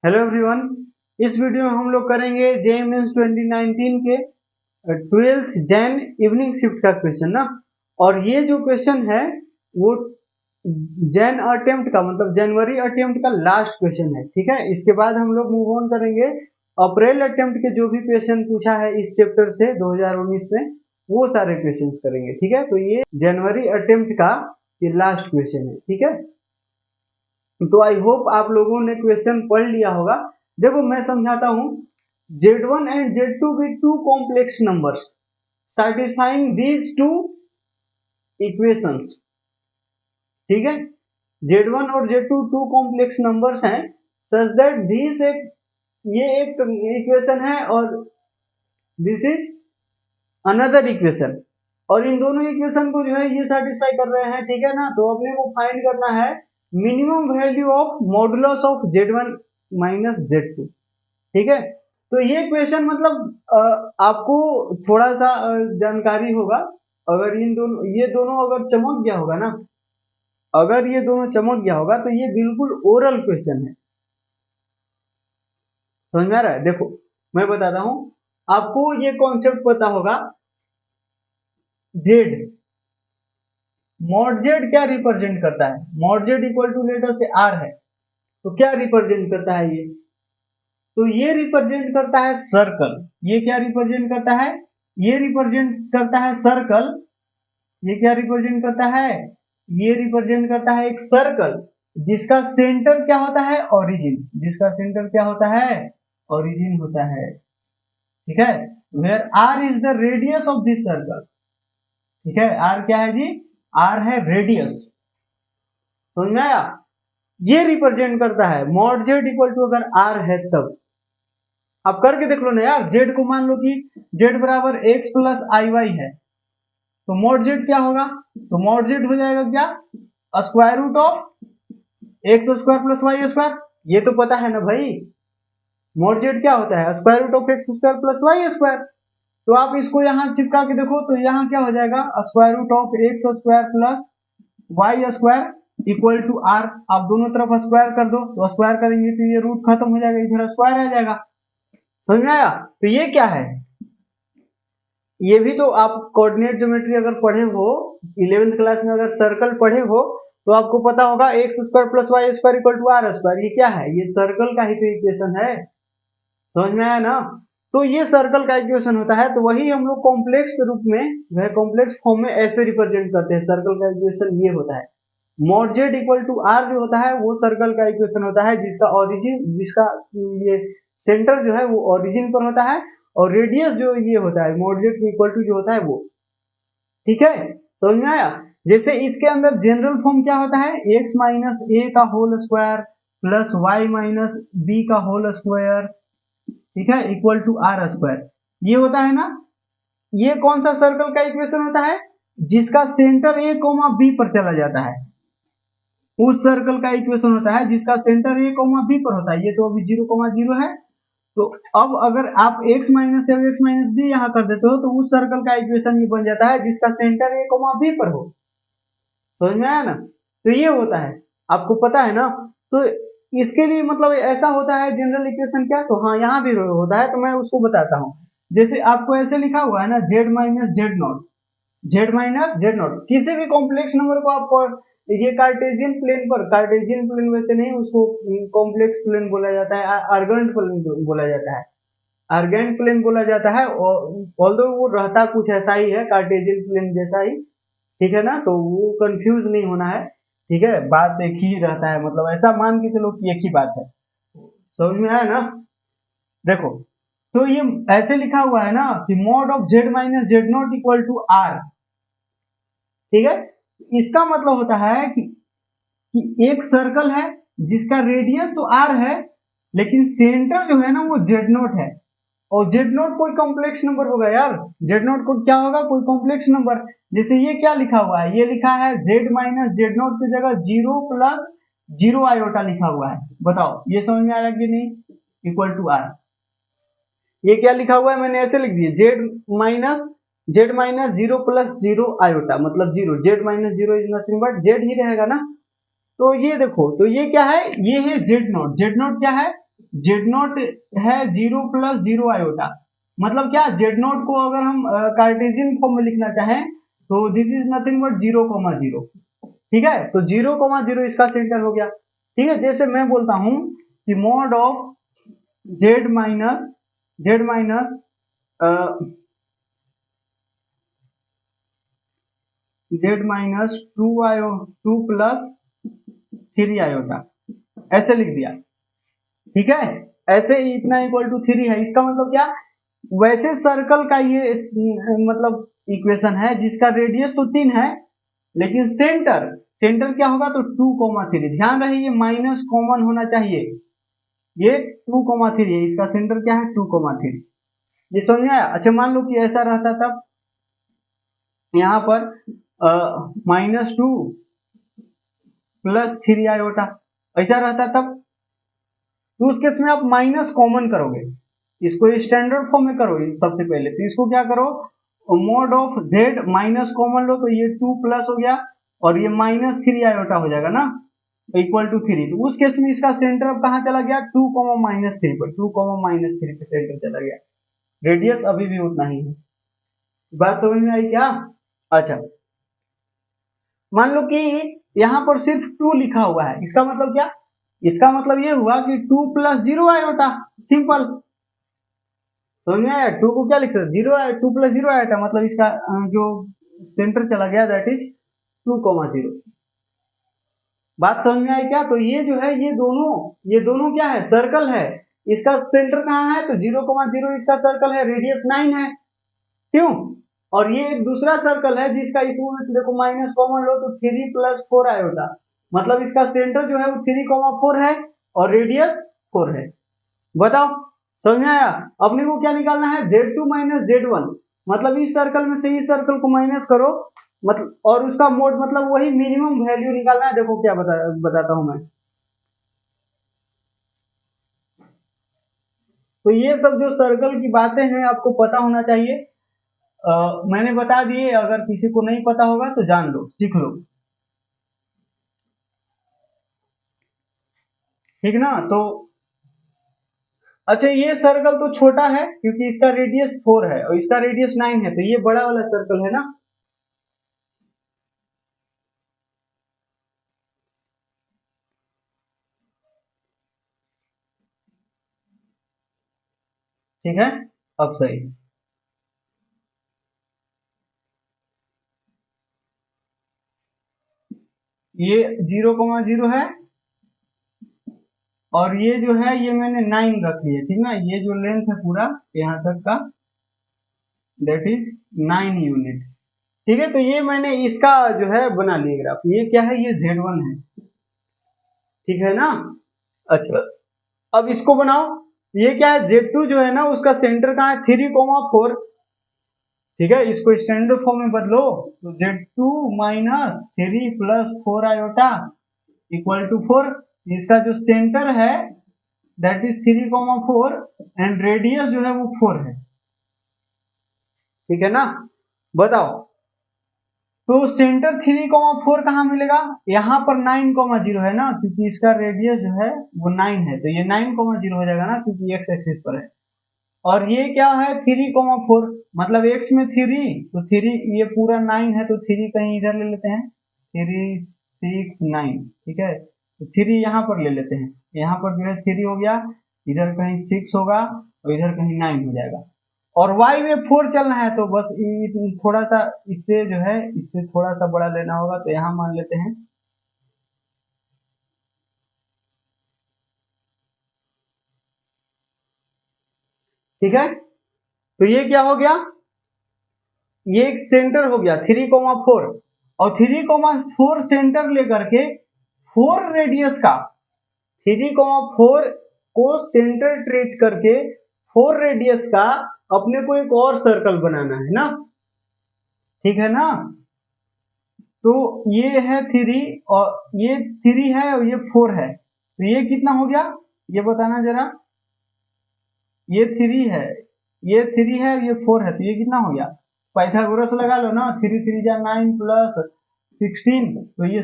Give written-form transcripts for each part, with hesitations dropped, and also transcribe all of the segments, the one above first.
Hello everyone. इस video में हम लोग करेंगे जेईई मेंस 2019 के 12th जैन इवनिंग शिफ्ट का क्वेश्चन ना। और ये जो क्वेश्चन है वो जैन अटेम्प्ट का मतलब जनवरी अटेम्प्ट का लास्ट क्वेश्चन है। ठीक है, इसके बाद हम लोग मूव ऑन करेंगे अप्रैल अटेम्प्ट के जो भी क्वेश्चन पूछा है इस चैप्टर से 2019 में वो सारे क्वेश्चन करेंगे। ठीक है, तो ये जनवरी अटेम्प्ट का ये लास्ट क्वेश्चन है। ठीक है, तो आई होप आप लोगों ने क्वेश्चन पढ़ लिया होगा। देखो मैं समझाता हूं। Z1 एंड Z2 भी two complex numbers satisfying these two equations। ठीक है, Z1 और Z2 टू कॉम्प्लेक्स नंबर्स हैं सच दैट दिस एक ये एक इक्वेशन है और दिस इज अनदर इक्वेशन, और इन दोनों इक्वेशन को जो है ये सेटिस्फाई कर रहे हैं। ठीक है ना, तो अपने को फाइंड करना है minimum value of modulus of Z1 minus Z2। ठीक है, तो ये क्वेश्चन मतलब आपको थोड़ा सा जानकारी होगा। अगर ये दोनों अगर चमक गया होगा ना, अगर ये दोनों चमक गया होगा तो ये बिल्कुल ओरल क्वेश्चन है। समझ में आ रहा है? देखो मैं बताता हूं आपको, ये कॉन्सेप्ट पता होगा। जेड मॉड जेड क्या रिप्रेजेंट करता है? मॉड जेड इक्वल टू लेटर से आर है, तो क्या रिप्रेजेंट करता है ये? तो ये रिप्रेजेंट करता है सर्कल। ये क्या रिप्रेजेंट करता है? ये रिप्रेजेंट करता है सर्कल। ये क्या रिप्रेजेंट करता है? ये रिप्रेजेंट करता है एक सर्कल जिसका सेंटर क्या होता है? ओरिजिन। जिसका सेंटर क्या होता है? ओरिजिन होता है। ठीक है, where are is the radius of this circle. ठीक है, आर क्या है जी? आर है रेडियस। समझ में आया? ये रिप्रेजेंट करता है मॉड जेड इक्वल टू अगर आर है तब। आप करके देख लो ना यार। जेड को मान लो कि जेड बराबर एक्स प्लस आई वाई है, तो मॉड जेड क्या होगा? तो मॉड जेड हो जाएगा क्या? Square root of x square plus y square. ये तो पता है ना भाई, मॉड जेड क्या होता है? Square root of x square plus y square. तो आप इसको यहाँ चिपका के देखो तो यहाँ क्या हो जाएगा? Square root of x square plus y square equal to R. आप दोनों तरफ स्क्वायर कर दो, तो स्क्वायर करेंगे तो ये रूट खत्म हो जाएगा, इधर स्क्वायर आ जाएगा। समझ में आया? तो ये क्या है? ये भी तो आप कोऑर्डिनेट ज्योमेट्री अगर पढ़े हो 11th क्लास में, अगर सर्कल पढ़े हो तो आपको पता होगा x square plus y square equal to R square. ये क्या है? ये सर्कल का ही तो इक्वेशन है। समझ में आया ना? तो ये सर्कल का इक्वेशन होता है, तो वही हम लोग कॉम्प्लेक्स रूप में वह कॉम्प्लेक्स फॉर्म में ऐसे रिप्रेजेंट करते हैं। सर्कल का इक्वेशन ये होता है। Mod Z equal to R जो होता है वो सर्कल का इक्वेशन होता है जिसका ओरिजिन, जिसका ये सेंटर जो है वो ओरिजिन पर होता है, और रेडियस जो ये होता है मॉड जेड के इक्वल टू जो होता है वो। ठीक है, समझ में आया? जैसे इसके अंदर जनरल फॉर्म क्या होता है? एक्स माइनस ए का whole square plus y minus b का होल स्क्वायर, ठीक है, इक्वल टू आर स्क्वायर। ये होता है ना। ये कौन सा सर्कल का इक्वेशन होता है? जिसका सेंटर ए कोमा बी पर चला जाता है, उस सर्कल का इक्वेशन होता है जिसका सेंटर ए कोमा बी पर होता है। ये तो अभी 0,0 है, तो अब अगर आप x माइनस या x माइनस बी यहाँ कर देते हो तो उस सर्कल का इक्वेशन ये बन जाता है जिसका सेंटर ए कोमा बी पर हो। समझ में आया ना? तो ये होता है, आपको पता है ना। तो इसके लिए मतलब ऐसा होता है जनरल इक्वेशन क्या, तो हाँ यहाँ भी होता है, तो मैं उसको बताता हूँ। जैसे आपको ऐसे लिखा हुआ है ना, Z minus Z not, Z minus Z not. किसी भी कॉम्प्लेक्स नंबर को आप ये कार्टेशियन प्लेन पर, कार्टेशियन प्लेन वैसे नहीं, उसको कॉम्प्लेक्स प्लेन बोला जाता है, आर्गेंट प्लेन बोला जाता है, आर्गेंट प्लेन बोला जाता है। ऑल्दो वो रहता कुछ ऐसा ही है, कार्टेशियन प्लेन जैसा ही। ठीक है ना, तो वो कंफ्यूज नहीं होना है। ठीक है, बात एक ही रहता है, मतलब ऐसा मान के चलो कि एक ही बात है। समझ में आया ना? देखो, तो ये ऐसे लिखा हुआ है ना कि mod of Z minus Z not equal to R. ठीक है, इसका मतलब होता है कि एक सर्कल है जिसका रेडियस तो आर है, लेकिन सेंटर जो है ना वो जेड नॉट है। और जेड नॉट कोई कॉम्प्लेक्स नंबर होगा यार। जेड नॉट को क्या होगा? कोई कॉम्प्लेक्स नंबर। जैसे ये क्या लिखा हुआ है? ये लिखा है जेड माइनस जेड नॉट की जगह 0 प्लस 0 आयोटा लिखा हुआ है। बताओ ये समझ में आ रहा है कि नहीं? Equal to R. ये क्या लिखा हुआ है? मैंने ऐसे लिख दिया, जेड माइनस 0 प्लस 0 आयोटा मतलब 0। Z minus 0 is nothing but Z ही रहेगा ना। तो ये देखो, तो ये क्या है? ये है जेड नॉट। जेड नॉट क्या है? जेड नॉट है 0 प्लस 0 आयोटा, मतलब क्या, जेड नॉट को अगर हम कार्टेशियन फॉर्म में लिखना चाहें तो दिस इज नथिंग बट 0,0, ठीक है। तो 0,0 इसका सेंटर हो गया, ठीक है। जैसे मैं बोलता हूं कि mod of Z minus Z minus 2 plus 3 iota, ऐसे लिख दिया, ठीक है। ऐसे ही इतना इक्वल टू 3 है, इसका मतलब क्या, वैसे सर्कल का ये मतलब इक्वेशन है जिसका रेडियस तो 3 है, लेकिन सेंटर क्या होगा, तो 2,3। ध्यान रहे ये माइनस कॉमन होना चाहिए, ये 2,3 है, इसका सेंटर क्या है 2,3। ये समझ में आया। अच्छा मान लो कि ऐसा रहता, तब यहाँ पर -2 प्लस 3 आयोटा ऐसा रहता, तब तो उस केस में आप माइनस कॉमन करोगे, इसको स्टैंडर्ड फॉर्म में करो सबसे पहले। तो इसको क्या करो, mod of Z minus common लो, तो ये 2 प्लस हो गया और ये -3 आयोटा हो जाएगा ना, इक्वल टू 3। तो उस केस में इसका सेंटर अब कहाँ चला गया, 2,-3 पर, 2,-3 पे सेंटर चला गया। रेडियस अभी भी उतना ही है। बात समझ में आई क्या? अच्छा मान लो कि यहाँ पर सिर्फ 2 लिखा हुआ है, इसका मतलब क्या, इसका मतलब ये हुआ कि 2 प्लस 0 आयोटा, सिंपल। समझ में आया? 2 को क्या लिख सकते, 2 प्लस 0 आयोटा, मतलब इसका जो सेंटर चला गया दैट इज 2,0। बात समझ में आई क्या? तो ये जो है ये दोनों क्या है, सर्कल है। इसका सेंटर कहाँ है, तो 0,0 इसका सर्कल है, रेडियस 9 है, क्यों? और ये एक दूसरा सर्कल है जिसका इसमें से देखो माइनस कॉमन लो तो 3 प्लस 4 आयोटा, मतलब इसका सेंटर जो है वो 3,4 है और रेडियस 4 है। बताओ समझ में आया? अपने को क्या निकालना है, Z2 माइनस Z1, मतलब इस सर्कल में से इस सर्कल को माइनस करो, मतलब और उसका मोड मतलब वही मिनिमम वैल्यू निकालना है। देखो क्या बताता हूं मैं। तो ये सब जो सर्कल की बातें हैं आपको पता होना चाहिए। मैंने बता दिए, अगर किसी को नहीं पता होगा तो जान लो, सीख लो, ठीक ना। तो अच्छा ये सर्कल तो छोटा है क्योंकि इसका रेडियस 4 है और इसका रेडियस 9 है, तो ये बड़ा वाला सर्कल है ना। ठीक है, अब सही। ये 0,0 है और ये जो है ये मैंने 9 रख लिया, ठीक ना। ये जो लेंथ है पूरा यहाँ तक का दैट इज 9 यूनिट, ठीक है। तो ये मैंने इसका जो है बना लिया ग्राफ। ये क्या है, ये Z1 है, ठीक है ना। अच्छा अब इसको बनाओ, ये क्या है, Z2 जो है ना उसका सेंटर कहाँ है, 3,4, ठीक है। इसको स्टैंडर्ड फॉर्म में बदलो, तो Z2 minus 3 plus 4 iota equal to 4। इसका जो सेंटर है दैट इज 3,4 एंड रेडियस जो है वो 4 है, ठीक है ना। बताओ तो सेंटर 3,4 कहाँ मिलेगा, यहाँ पर 9,0 है ना, क्योंकि इसका रेडियस जो है वो 9 है, तो ये 9,0 हो जाएगा ना, क्योंकि एक्स एक्सिस पर है। और ये क्या है 3,4, मतलब एक्स में 3, तो 3 ये पूरा 9 है, तो 3 कहीं इधर ले लेते हैं, 3 6 9, ठीक है। तो 3 यहाँ पर ले लेते हैं, यहाँ पर जो है 3 हो गया, इधर कहीं 6 होगा और इधर कहीं 9 हो जाएगा। और y में 4 चलना है, तो बस थोड़ा सा इससे जो है इससे थोड़ा सा बड़ा लेना होगा, तो यहाँ मान लेते हैं, ठीक है। तो ये क्या हो गया, ये एक सेंटर हो गया 3,4 और 3,4 सेंटर लेकर के 4 रेडियस का, 3,4 को सेंटर ट्रेट करके 4 रेडियस का अपने को एक और सर्कल बनाना है ना, ठीक है ना। तो ये है 3 और ये 3 है और ये 4 है, तो ये कितना हो गया, ये बताना जरा। ये 3 है, ये 3 है, ये 4 है, तो ये कितना हो गया, पाइथागोरस लगा लो ना, 3 3 जा 9 प्लस 16, तो ये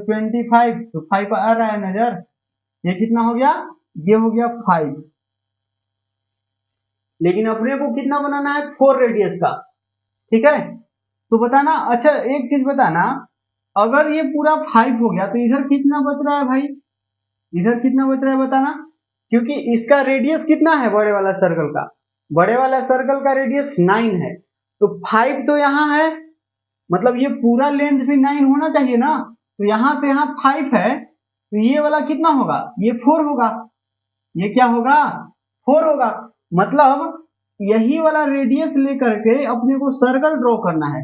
25, तो 5 आ रहा है नजर, ये कितना हो गया, ये हो गया 5, लेकिन अपने को कितना बनाना है 4 रेडियस का, ठीक है। तो बताना, अच्छा एक चीज बताना, अगर ये पूरा 5 हो गया तो इधर कितना बच रहा है भाई, इधर कितना बच रहा है बताना, क्योंकि इसका रेडियस कितना है बड़े वाला सर्कल का, बड़े वाला सर्कल का रेडियस 9 है, तो 5 तो यहाँ है, मतलब ये पूरा लेंथ भी 9 होना चाहिए ना, तो यहाँ से यहाँ 5 है, तो ये वाला कितना होगा, ये 4 होगा, ये क्या होगा 4 होगा, मतलब यही वाला रेडियस लेकर के अपने को सर्कल ड्रॉ करना है,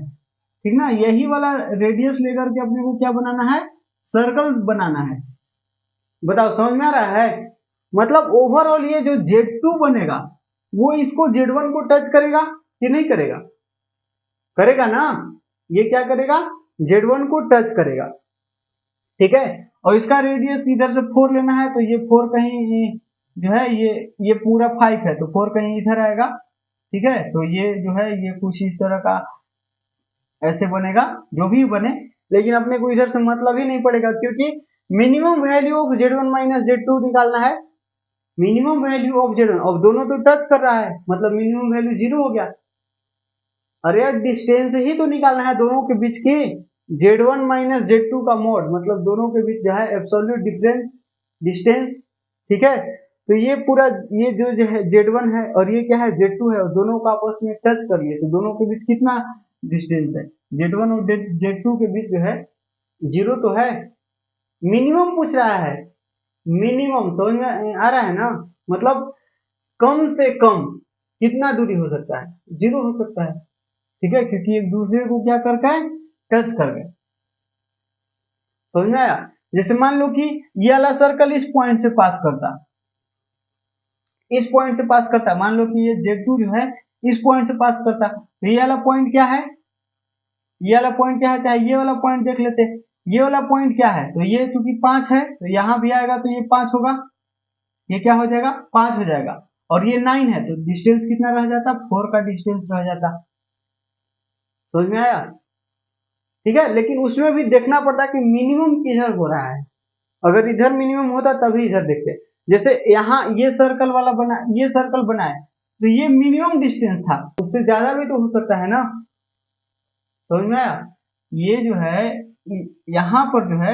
ठीक ना, यही वाला रेडियस लेकर के अपने को क्या बनाना है, सर्कल बनाना है। बताओ समझ में आ रहा है, मतलब ओवरऑल ये जो Z2 बनेगा वो इसको Z1 को टच करेगा कि नहीं करेगा, करेगा ना, ये क्या करेगा Z1 को टच करेगा, ठीक है। और इसका रेडियस इधर से 4 लेना है, तो ये 4 कहीं जो है ये पूरा 5 है, तो 4 कहीं इधर आएगा, ठीक है। तो ये जो है ये कुछ इस तरह का ऐसे बनेगा, जो भी बने, लेकिन अपने को इधर से मतलब ही नहीं पड़ेगा, क्योंकि minimum value of Z1 minus Z2 निकालना है, मिनिमम वैल्यू ऑफ Z1, अब दोनों तो टच कर रहा है, मतलब मिनिमम वैल्यू 0 हो गया। अरे यार डिस्टेंस ही तो निकालना है दोनों के बीच की, Z1 माइनस Z2 का मोड, मतलब दोनों के बीच जो है एब्सोल्यूट डिफरेंस डिस्टेंस, ठीक है। तो ये पूरा ये जो है Z1 है और ये क्या है Z2 है, और दोनों को आपस में टच कर लिए, तो दोनों के बीच कितना डिस्टेंस है, Z1 और Z2 के बीच जो है 0 तो है, मिनिमम पूछ रहा है, मिनिमम समझ में आ रहा है ना, मतलब कम से कम कितना दूरी हो सकता है, 0 हो सकता है, ठीक है, क्योंकि एक दूसरे को क्या कर गए टच कर गए, समझ में आया। जैसे मान लो कि ये वाला सर्कल इस पॉइंट से पास करता, इस पॉइंट से पास करता, मान लो कि ये Z2 जो है इस पॉइंट से पास करता, तो ये वाला पॉइंट क्या है, ये वाला पॉइंट क्या है, चाहे ये वाला पॉइंट देख लेते, ये वाला पॉइंट क्या है, तो ये चूंकि 5 है तो यहाँ भी आएगा, तो ये 5 होगा, ये क्या हो जाएगा 5 हो जाएगा, और ये 9 है, तो डिस्टेंस कितना रह जाता 4 का डिस्टेंस रह जाता, समझ में आया, ठीक है। लेकिन उसमें भी देखना पड़ता कि मिनिमम किधर हो रहा है, अगर इधर मिनिमम होता तभी इधर देखते, जैसे यहाँ ये सर्कल वाला बना, ये सर्कल बनाए, तो ये मिनिमम डिस्टेंस था, उससे ज्यादा भी तो हो सकता है ना, समझ में आया। ये जो है यहाँ पर जो है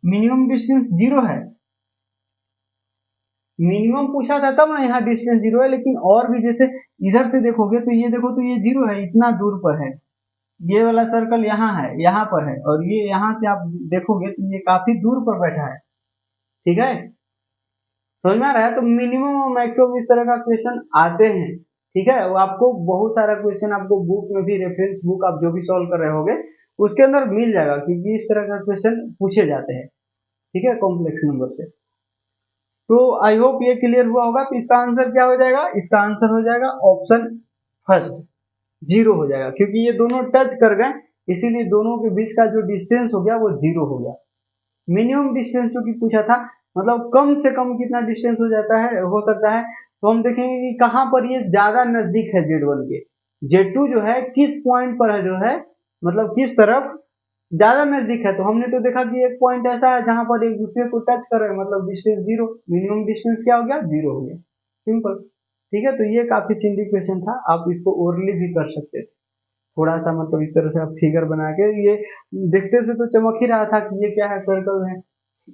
मिनिमम डिस्टेंस 0 है, मिनिमम पूछा था तब ना यहाँ डिस्टेंस 0 है, लेकिन और भी जैसे इधर से देखोगे तो ये देखो, तो ये 0 है, इतना दूर पर है, ये वाला सर्कल यहाँ है, यहाँ पर है, और ये यहाँ से आप देखोगे तो ये काफी दूर पर बैठा है, ठीक है, समझ में आ रहा है। तो मिनिमम और मैक्सिमम इस तरह का क्वेश्चन आते हैं, ठीक है, वो आपको बहुत सारा क्वेश्चन आपको बुक में भी, रेफरेंस बुक आप जो भी सॉल्व कर रहे होगे उसके अंदर मिल जाएगा, क्योंकि इस तरह का क्वेश्चन पूछे जाते हैं, ठीक है, कॉम्प्लेक्स नंबर से। तो आई होप ये क्लियर हुआ होगा। तो इसका आंसर क्या हो जाएगा, इसका आंसर हो जाएगा ऑप्शन फर्स्ट 0 हो जाएगा, क्योंकि ये दोनों टच कर गए, इसीलिए दोनों के बीच का जो डिस्टेंस हो गया वो 0 हो गया। मिनिमम डिस्टेंस जो कि पूछा था, मतलब कम से कम कितना डिस्टेंस हो जाता है, हो सकता है, तो हम देखेंगे कि कहां पर ये ज्यादा नजदीक है Z1 के, Z2 जो है किस पॉइंट पर है, जो है मतलब किस तरफ ज्यादा नजदीक है, तो हमने तो देखा कि एक पॉइंट ऐसा है जहां पर एक दूसरे को टच कर रहे हैं, मतलब डिस्टेंस 0, मिनिमम डिस्टेंस क्या हो गया 0 हो गया, सिंपल, ठीक है। तो ये काफी चिंदी क्वेश्चन था, आप इसको ओरली भी कर सकते थे, थोड़ा सा मतलब इस तरह से आप फिगर बना के, ये देखते से तो चमक ही रहा था कि ये क्या है सर्कल है,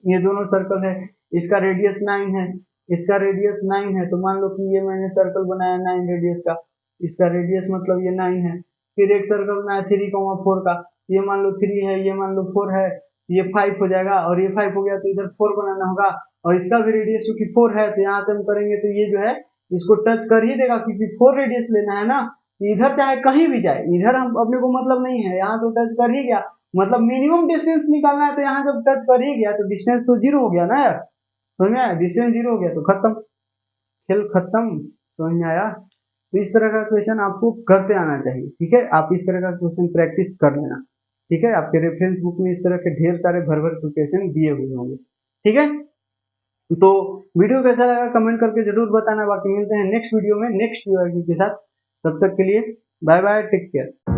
ये दोनों सर्कल है, इसका रेडियस 9 है, इसका रेडियस 9 है, तो मान लो कि ये मैंने सर्कल बनाया 9 रेडियस का, इसका रेडियस मतलब ये 9 है, फिर एक सर्कल बनाया 3,4 का, ये मान लो 3 है, ये मान लो 4 है, ये 5 हो जाएगा, और ये 5 हो गया तो इधर 4 बनाना होगा, और इसका भी रेडियस क्योंकि 4 है, तो यहाँ से हम करेंगे तो ये जो है इसको टच कर ही देगा, क्योंकि 4 रेडियस लेना है ना, इधर चाहे कहीं भी जाए, इधर हम अपने को मतलब नहीं है, यहाँ तो टच कर ही गया, मतलब मिनिमम डिस्टेंस निकालना है, तो यहाँ जब टच कर ही गया तो डिस्टेंस तो 0 हो गया ना यार, समझ में आया, डिस्टेंस 0 हो गया तो खत्म, खेल खत्म, समझ में आया। तो इस तरह का क्वेश्चन आपको करते आना चाहिए, ठीक है, आप इस तरह का क्वेश्चन प्रैक्टिस कर लेना, ठीक है, आपके रेफरेंस बुक में इस तरह के ढेर सारे भर भर के क्वेश्चन दिए हुए होंगे, ठीक है। तो वीडियो कैसा लगा कमेंट करके जरूर बताना, बाकी मिलते हैं नेक्स्ट वीडियो में नेक्स्ट वीडियो के साथ, तब तक के लिए बाय बाय, टेक केयर।